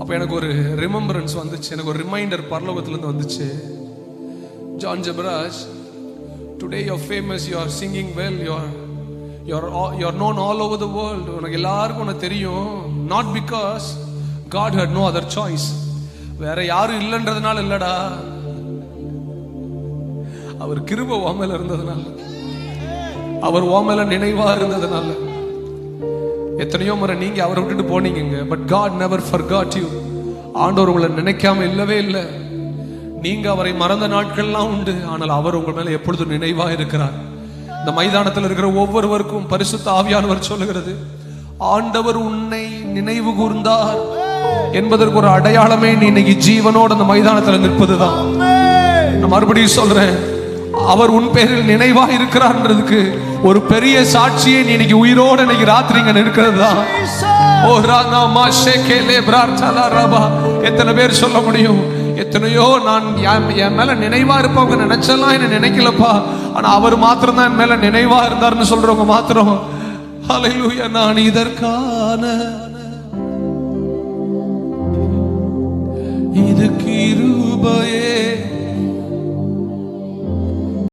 அப்போ எனக்கு ஒரு ரிமெம்பரன்ஸ் வந்துச்சு, எனக்கு ஒரு ரிமைண்டர் பரலோகத்திலிருந்து வந்துச்சு. John Jebaraj, today you are famous, you are singing well, you are known all over the world. உனக்கு எல்லாருக்கும் உனக்கு தெரியும். Not because God had no other choice. வேற யாரும் இல்லைன்றதுனால இல்லடா, அவர் கிருபை உன் மேல இருந்ததுனால, அவர் உன் மேல நினைவா இருந்ததுனால. எத்தனையோ முறை நீங்க அவரை விட்டுட்டு போனீங்க, but God never forgot you. ஆண்டவர் உங்களை நினைக்காம இல்லவே இல்லை. நீங்க அவரை மறந்த நாட்கள்லாம் உண்டு, ஆனால் அவர் உங்கள் மேல எப்பொழுதும் நினைவா இருக்கிறார். இந்த மைதானத்தில் இருக்கிற ஒவ்வொருவருக்கும் பரிசுத்த ஆவியானவர் சொல்லுகிறது, ஆண்டவர் உன்னை நினைவு கூர்ந்தார் என்பதற்கு ஒரு அடையாளமே நீ இன்னைக்கு ஜீவனோடு அந்த மைதானத்தில் நிற்பதுதான். நான் மறுபடியும் சொல்றேன், அவர் உன் பேரில் நினைவா இருக்கிறார்ன்றதுக்கு ஒரு பெரிய சாட்சியை நீ இன்னைக்கு உயிரோடு இன்னைக்கு ராத்திரி இங்க நிற்கிறது தான். ஓ ரானா மாஷேகேலே பிரார்த்தலா ரபா. எத்தனை பேர் சொல்ல முடியும், எத்தனையோ நான் என் மேல நினைவா இருப்பவங்க நினைச்செல்லாம் என்ன நினைக்கலப்பா, ஆனா அவர் மாத்திரம் தான் என் மேல நினைவா இருந்தார்னு சொல்றவங்க மாத்திரம் ஹல்லேலூயா. நான் இதற்கான இது கிருபையே